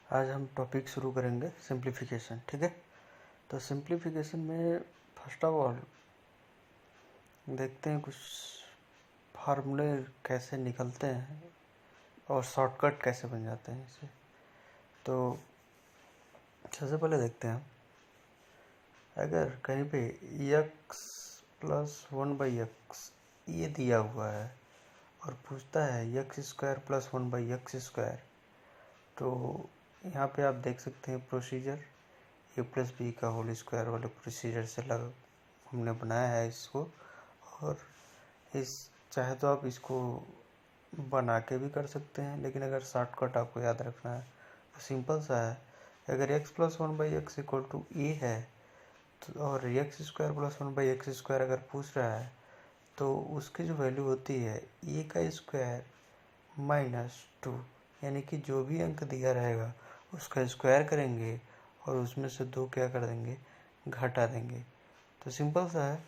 आज हम टॉपिक शुरू करेंगे सिंप्लीफिकेशन। ठीक है, तो सिंप्लीफिकेशन में फर्स्ट ऑफ ऑल देखते हैं कुछ फार्मूले कैसे निकलते हैं और शॉर्टकट कैसे बन जाते हैं इससे। तो सबसे पहले देखते हैं, अगर कहीं पे x प्लस 1/x ये दिया हुआ है और पूछता है x स्क्वायर प्लस 1/x², तो यहाँ पे आप देख सकते हैं प्रोसीजर a प्लस बी का होल स्क्वायर वाले प्रोसीजर से लगा हमने बनाया है इसको। और इस चाहे तो आप इसको बना के भी कर सकते हैं, लेकिन अगर शॉर्टकट आपको याद रखना है तो सिंपल सा है। अगर x plus 1/x equal to ए है तो और x स्क्वायर प्लस 1/x² अगर पूछ रहा है तो उसकी जो वैल्यू होती है ए का स्क्वायर -2, यानी कि जो भी अंक दिया रहेगा उसका स्क्वायर करेंगे और उसमें से 2 क्या कर देंगे, घटा देंगे। तो सिंपल सा है।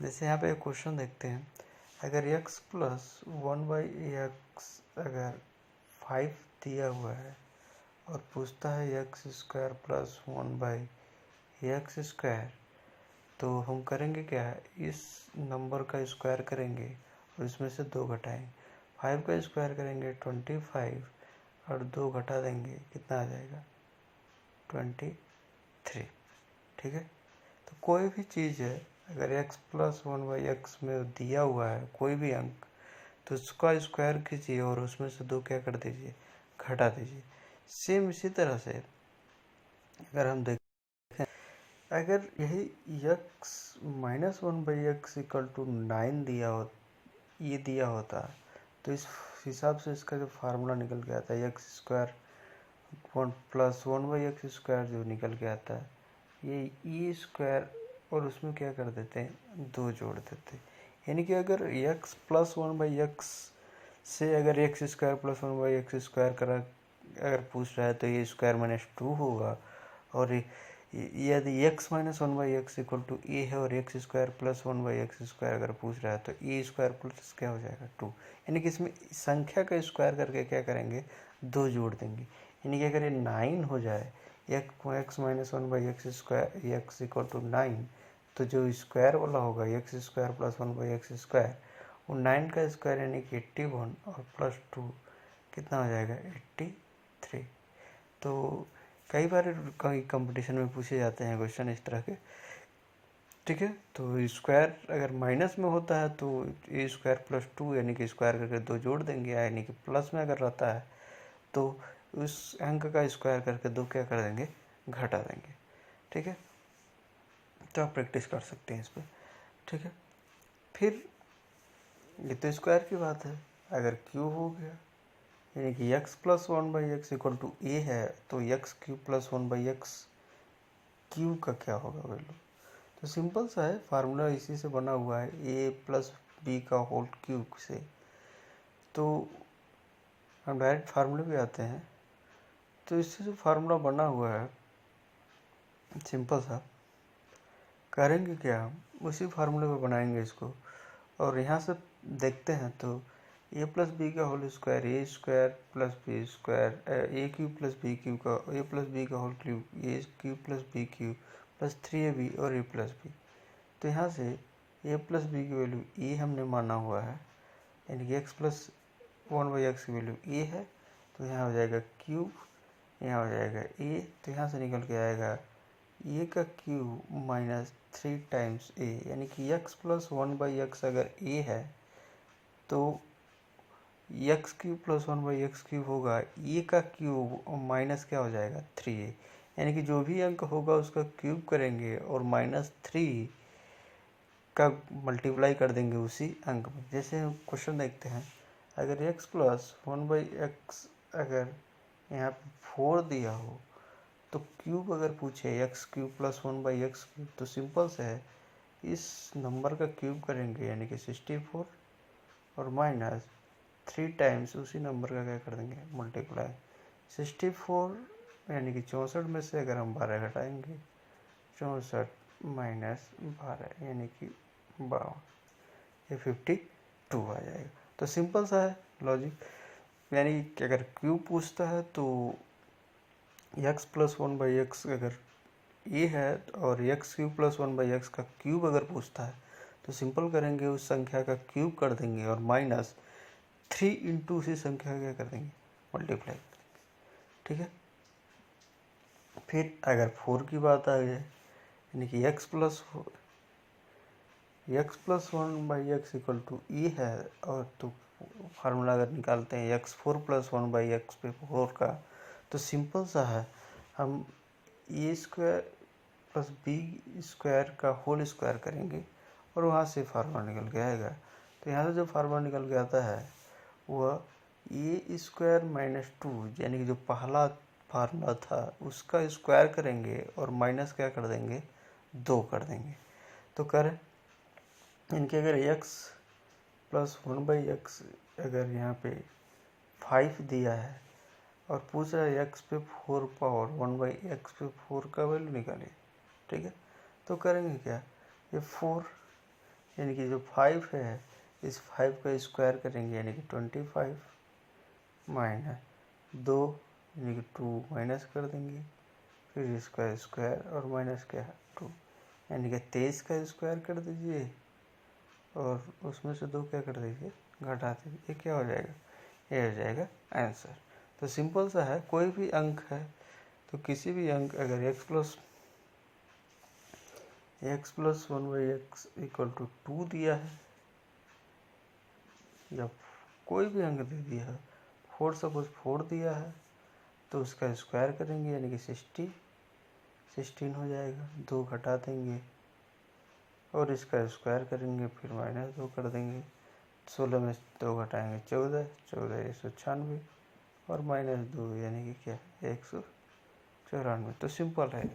जैसे यहाँ पे एक क्वेश्चन देखते हैं, अगर x प्लस 1/x अगर 5 दिया हुआ है और पूछता है x स्क्वायर प्लस 1/x², तो हम करेंगे क्या, इस नंबर का स्क्वायर करेंगे और इसमें से 2 घटाएंगे। 5 का स्क्वायर करेंगे 25 और 2 घटा देंगे, कितना आ जाएगा, 23। ठीक है, तो कोई भी चीज़ है अगर x प्लस 1/x में दिया हुआ है कोई भी अंक, तो उसका स्क्वायर कीजिए और उसमें से 2 क्या कर दीजिए, घटा दीजिए। सेम इसी तरह से अगर हम देखें, अगर यही x minus 1/x equal to 9 ये दिया होता तो इस हिसाब से इसका जो फार्मूला निकल के आता है x स्क्वायर प्लस 1/x² जो निकल के आता है, ये ई स्क्वायर और उसमें क्या कर देते हैं, 2 जोड़ देते हैं। यानी कि अगर x प्लस 1/x से अगर x स्क्वायर प्लस 1/x² करा अगर पूछ रहा है तो ये स्क्वायर -2 होगा। और यदि x minus 1/x equal to ए है और x स्क्वायर प्लस 1/x² अगर पूछ रहा है तो ए स्क्वायर प्लस क्या हो जाएगा, 2। यानी कि इसमें संख्या का स्क्वायर करके क्या करेंगे, 2 जोड़ देंगे। यानी कि अगर ये 9 हो जाए, x minus 1/x² x equal to 9, तो जो स्क्वायर वाला होगा x स्क्वायर प्लस 1/x², वो 9 का स्क्वायर यानी कि 81 और प्लस 2 कितना हो जाएगा, 83। तो कई बार कई कंपटीशन में पूछे जाते हैं क्वेश्चन इस तरह के। ठीक है, तो स्क्वायर अगर माइनस में होता है तो ए स्क्वायर प्लस 2 यानी कि स्क्वायर करके 2 जोड़ देंगे, यानी कि प्लस में अगर रहता है तो उस अंक का स्क्वायर करके 2 क्या कर देंगे, घटा देंगे। ठीक है, तो आप प्रैक्टिस कर सकते हैं इस पर। ठीक है, फिर ये तो स्क्वायर की बात है। अगर क्यूब हो गया, यानी कि x plus 1/x equal to ए है, तो x³ प्लस 1/x³ का क्या होगा वैल्यू। तो सिंपल सा है, फार्मूला इसी से बना हुआ है, a प्लस बी का होल क्यूब से। तो हम डायरेक्ट फार्मूले पे आते हैं। तो इससे जो फार्मूला बना हुआ है सिंपल सा, करेंगे क्या, हम उसी फार्मूले पे बनाएंगे इसको। और यहाँ से देखते हैं तो a प्लस बी का whole square, A square plus B square, a³ plus b³ का a प्लस बी का whole cube, a³ plus b³ plus 3ab और a प्लस बी। तो यहाँ से a प्लस बी की वैल्यू ए हमने माना हुआ है, यानी कि x प्लस 1/x की वैल्यू ए है, तो यहाँ हो जाएगा क्यूब, यहाँ हो जाएगा a, तो यहाँ से निकल के आएगा ए का क्यूब माइनस 3 टाइम्स ए, यानी कि x प्लस 1/x अगर a है तो x³ प्लस 1/x³ होगा, ए का क्यूब माइनस क्या हो जाएगा, 3a, यानी कि जो भी अंक होगा उसका क्यूब करेंगे और -3 का मल्टीप्लाई कर देंगे उसी अंक में। जैसे हम क्वेश्चन देखते हैं, अगर x प्लस 1/x अगर यहाँ पे 4 दिया हो तो क्यूब अगर पूछे x³ प्लस 1/x³ तो सिंपल से है, इस नंबर का क्यूब करेंगे यानी कि 64 और -3 टाइम्स उसी नंबर का क्या कर देंगे, मल्टीप्लाई। 64 यानी कि 64 में से अगर हम 12 घटाएंगे, 64 माइनस 12 यानी कि 52, ये 52 आ जाएगा। तो सिंपल सा है लॉजिक, यानी कि अगर क्यूब पूछता है तो x plus one by x अगर ये है और X cube plus one by x का क्यूब अगर पूछता है तो सिंपल करेंगे, उस संख्या का क्यूब कर देंगे और माइनस 3 इंटू उसी संख्या का क्या कर देंगे, मल्टीप्लाई कर देंगे। ठीक है, फिर अगर 4 की बात आ जाए, यानी कि X plus one by x equal to E है, और तो फार्मूला अगर निकालते हैं X 4 plus one by X पे 4 का, तो सिंपल सा है, हम A square plus B square का होल स्क्वायर करेंगे और वहाँ से फार्मूला निकल के आएगा। तो यहाँ से जो फार्मूला निकल के आता है वह ए स्क्वायर माइनस 2, यानी कि जो पहला फार्मूला था उसका स्क्वायर करेंगे और माइनस क्या कर देंगे, 2 कर देंगे। तो करें इनके, अगर x plus one by x अगर यहाँ पे 5 दिया है और पूछ रहा है x पे 4 पावर 1 बाई एक्स पे 4 का वैल्यू निकालिए। ठीक है, तो करेंगे क्या, ये 4 यानी कि जो 5 है इस 5 का स्क्वायर करेंगे, यानी कि 25 माइनस 2 यानी कि 2 माइनस कर देंगे, फिर इसका स्क्वायर और माइनस क्या है 2, यानी कि 23 का स्क्वायर कर दीजिए और उसमें से 2 क्या कर दीजिए, घटा दीजिए। ये क्या हो जाएगा, ये हो जाएगा आंसर। तो सिंपल सा है, कोई भी अंक है तो किसी भी अंक अगर x plus one by x equal to 2 दिया है, या कोई भी अंक दे दिया है, 4 सपोज 4 दिया है, तो उसका स्क्वायर करेंगे यानी कि 16 हो जाएगा, 2 घटा देंगे और इसका स्क्वायर करेंगे, फिर माइनस 2 कर देंगे, 16 में 2 घटाएंगे 14, 14 196 और माइनस 2 यानी कि क्या 194। तो सिंपल है,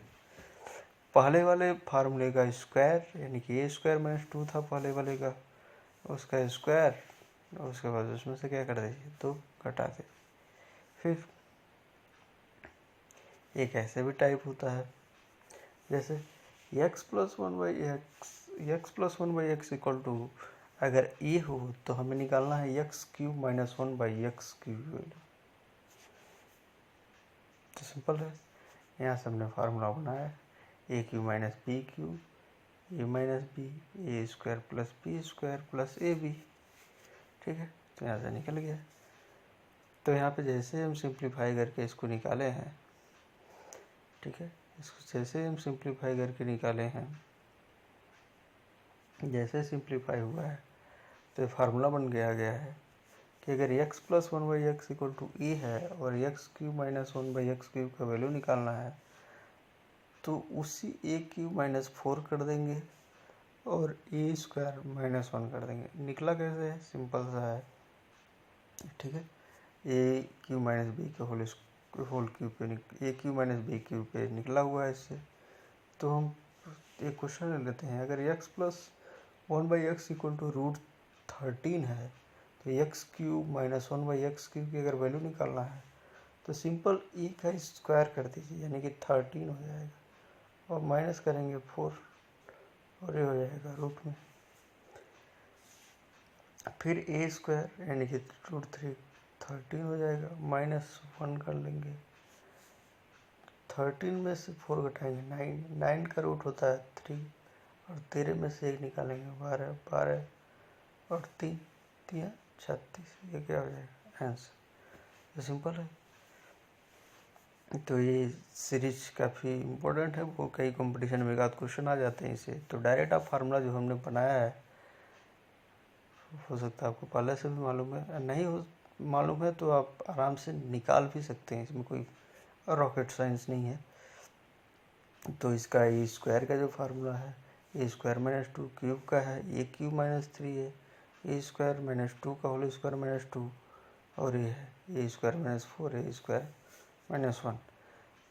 पहले वाले फार्मूले का स्क्वायर यानी कि ए स्क्वायर माइनस 2 था पहले वाले का, उसका स्क्वायर, उसके बाद उसमें से क्या कर दीजिए, 2 घटा दे। फिर एक ऐसे भी टाइप होता है, जैसे x plus one by x equal to अगर ए हो तो हमें निकालना है X cube minus one by x cube value. तो सिंपल है, यहाँ से हमने फार्मूला बनाया, A cube minus B cube A minus B A square plus B square plus A B. ठीक है, तो यहाँ से निकल गया। तो यहाँ पे जैसे हम सिंप्लीफाई करके इसको निकाले हैं, ठीक है, इसको जैसे हम सिंप्लीफाई करके निकाले हैं, जैसे सिंप्लीफाई हुआ है तो फार्मूला बन गया है कि अगर x plus one by x equal to ए है और X cube minus one by x cube का वैल्यू निकालना है, तो उसी ए क्यूब माइनस 4 कर देंगे और ए स्क्वायर माइनस 1 कर देंगे। निकला कैसे है, सिंपल सा है। ठीक है, ए क्यूब माइनस बी के होल क्यूब पे ए क्यूब माइनस बी क्यूब पे निकला हुआ है इससे। तो हम एक क्वेश्चन ले लेते हैं, अगर x plus one by x equal to √13 है तो x cube minus one by x cube की अगर वैल्यू निकालना है तो सिंपल e का स्क्वायर कर दीजिए, यानी कि 13 हो जाएगा और माइनस करेंगे 4 और ये हो जाएगा रूट में, फिर ए स्क्वायर यानी कि √13 हो जाएगा, माइनस 1 कर लेंगे, 13 में से 4 घटाएंगे 9 का रूट होता है 3 और 13 में से 1 निकालेंगे 12 और 3 36। ये क्या हो जाएगा आंसर। तो सिंपल है। तो ये सीरीज काफ़ी इम्पोर्टेंट है, वो कई कंपटीशन में एक क्वेश्चन आ जाते हैं इसे। तो डायरेक्ट आप फार्मूला जो हमने बनाया है, हो सकता है आपको पहले से भी मालूम है, नहीं हो मालूम है तो आप आराम से निकाल भी सकते हैं, इसमें कोई रॉकेट साइंस नहीं है। तो इसका ए स्क्वायर का जो फार्मूला है, ए स्क्वायर माइनस 2 क्यूब का है, ए क्यूब माइनस 3 है, ए स्क्वायर माइनस 2 का होल स्क्वायर माइनस 2 और ये है A square minus 4 A square minus 1।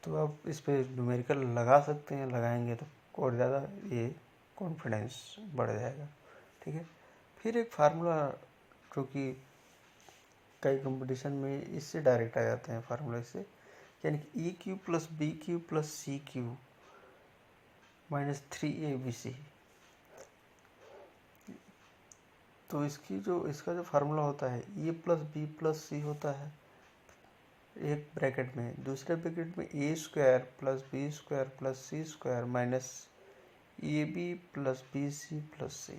तो आप इस पर न्यूमेरिकल लगा सकते हैं, लगाएंगे तो और ज़्यादा ये कॉन्फिडेंस बढ़ जाएगा। ठीक है, फिर एक फार्मूला जो कि कई कंपटीशन में इससे डायरेक्ट आ जाते हैं फार्मूला से, यानी कि A cube plus B cube plus C cube minus 3abc। तो इसका जो फार्मूला होता है A plus B plus C होता है, एक ब्रैकेट में, दूसरे ब्रैकेट में A square plus B square plus C square minus A B plus B C plus C.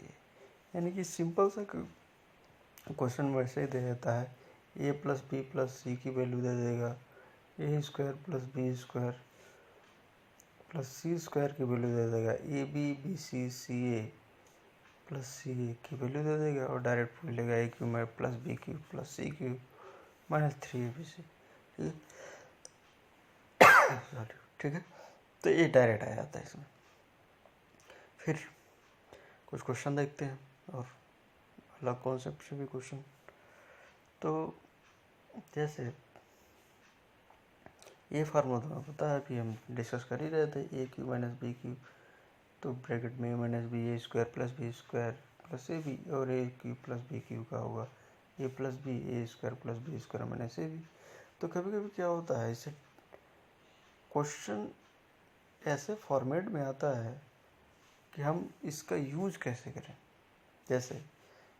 यानी कि सिंपल सा क्वेश्चन वैसे ही दे देता है, A plus B plus C की वैल्यू दे देगा, A square plus B square plus C square की वैल्यू दे देगा, A B B C C A plus C A की वैल्यू दे देगा, और डायरेक्ट पूछ लेगा A cube plus B cube plus C cube minus 3abc। ठीक है, तो ये डायरेक्ट आ जाता है इसमें। फिर कुछ क्वेश्चन देखते हैं और अलग कॉन्सेप्ट से भी क्वेश्चन। तो जैसे ये फार्मूला तुम्हें पता है, अभी हम डिस्कस कर ही रहे थे, A cube minus B cube, तो ब्रैकेट में minus B A square plus B square plus A B, और A cube plus B cube का होगा A plus B A square plus B square minus A B. तो कभी कभी क्या होता है, इसे क्वेश्चन ऐसे फॉर्मेट में आता है कि हम इसका यूज कैसे करें। जैसे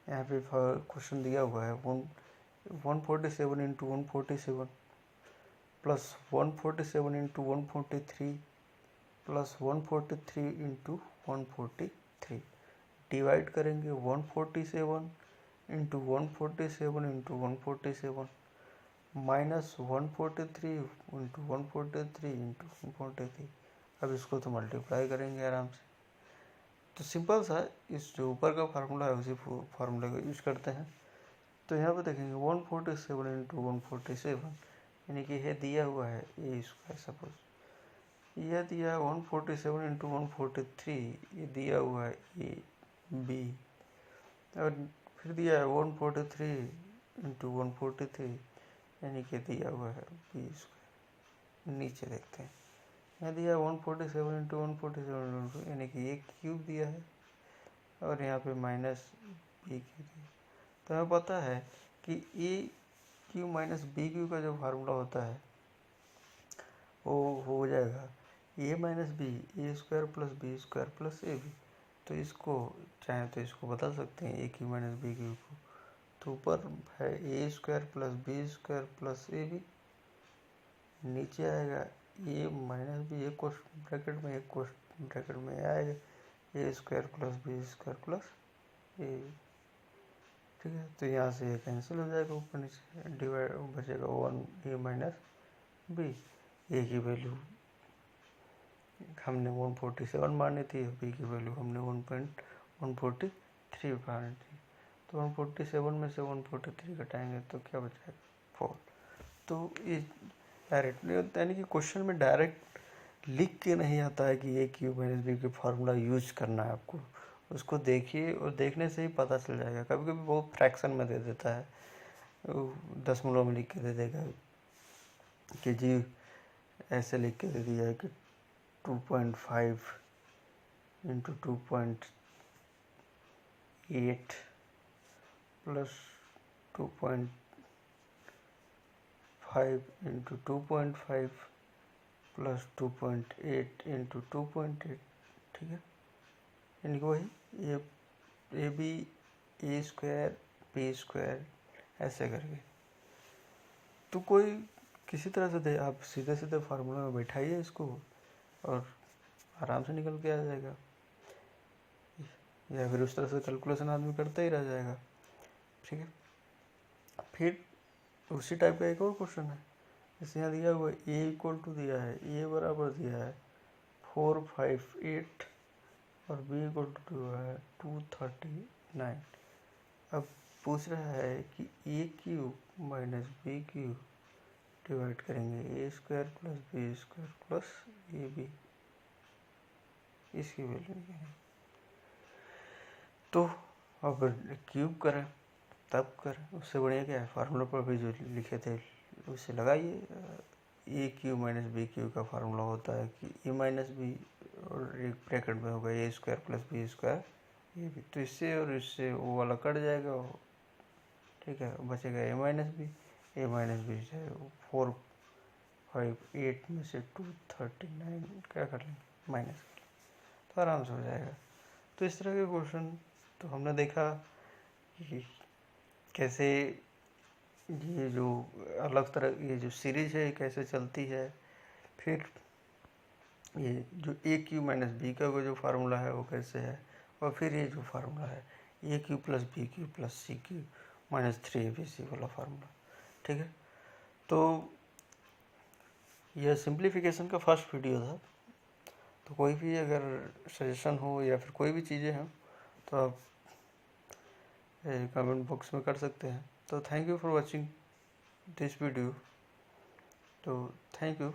यहाँ पे क्वेश्चन दिया हुआ है 147 into 147 plus 147 into 143 plus 143 into 143, divide करेंगे 147 into 147 into 147 minus 143 into 143 into 143। अब इसको तो मल्टीप्लाई करेंगे आराम से। तो सिंपल सा इस जो ऊपर का फार्मूला है उसी फार्मूले का यूज करते हैं। तो यहाँ पे देखेंगे 147 इंटू 147, यानी कि ये दिया हुआ है ए स्क्वायर, सपोज यह दिया है 147 इंटू 143, ये दिया हुआ है ए बी, और फिर दिया है 143 इंटू 143, यानी कि दिया हुआ है बी स्क्वायर। नीचे देखते हैं, यहाँ दिया है 147 इंटू 147 यानी कि एक क्यूब दिया है, और यहाँ पे माइनस बी क्यू दिया। तो हमें पता है कि A cube minus B cube का जो फार्मूला होता है वो हो जाएगा A minus B A square plus B square plus A B. तो इसको चाहे तो इसको बदल सकते हैं A cube minus B cube को। तो ऊपर है A square plus B square plus A B, नीचे आएगा ए माइनस बी, एक ब्रैकेट में एक ब्रैकेट में आएगा A square plus B square plus ए। ठीक है, तो यहाँ से ये कैंसिल हो जाएगा, ऊपर नीचे डिवाइड बचेगा 1 ए माइनस बी। ए की वैल्यू हमने 147 मानी थी, बी की वैल्यू हमने 1.143 मानी थी। तो 147 में से 143 घटाएंगे तो क्या बचेगा 4। तो ये डायरेक्ट नहीं होता, यानी कि क्वेश्चन में डायरेक्ट लिख के नहीं आता है कि ए क्यू माइनस बी का फार्मूला यूज करना है आपको। उसको देखिए और देखने से ही पता चल जाएगा। कभी कभी वो फ्रैक्शन में दे देता है, दशमलव में लिख के दे देगा कि जी ऐसे लिख के दे दिया है कि 2.5 into 2.8 plus 2.5 into 2.5 plus 2.8 into 2.8। ठीक है, यानी कि वही A B A square B square ऐसे करके। तो कोई किसी तरह से दे, आप सीधे सीधे फार्मूला में बैठाइए इसको और आराम से निकल के आ जाएगा, या फिर उस तरह से कैलकुलेशन आदमी करता ही रह जाएगा। ठीक है, फिर उसी टाइप का एक और क्वेश्चन है, जैसे यहाँ दिया हुआ ए इक्वल टू दिया है, ए बराबर दिया है 458 और बी इक्वल टू है 239। अब पूछ रहा है कि A cube minus B cube divide करेंगे A square plus B square plus A B, इसकी वैल्यू निकालेंगे। तो अब क्यूब करें तब करें, उससे बढ़िया क्या है, फार्मूला पर भी जो लिखे थे उसे लगाइए। ए क्यू माइनस बी क्यू का फार्मूला होता है कि ए माइनस बी और एक ब्रैकेट में होगा A square plus B square A B. तो इससे और इससे वो वाला कट जाएगा, ठीक है, बचेगा ए माइनस बी चाहे 458 में से 239 क्या कर लेंगे माइनस कर लेंगे, तो आराम से हो जाएगा। तो इस तरह के क्वेश्चन तो हमने देखा कि कैसे ये जो अलग तरह ये जो सीरीज है कैसे चलती है, फिर ये जो ए क्यू माइनस बी का जो फार्मूला है वो कैसे है, और फिर ये जो फार्मूला है A cube plus B cube plus C cube minus 3abc वाला फार्मूला। ठीक है, तो यह सिंप्लीफिकेशन का फर्स्ट वीडियो था। तो कोई भी अगर सजेशन हो या फिर कोई भी चीज़ें हैं तो आप कमेंट बॉक्स में कर सकते हैं। तो thank you for watching this video. तो थैंक यू।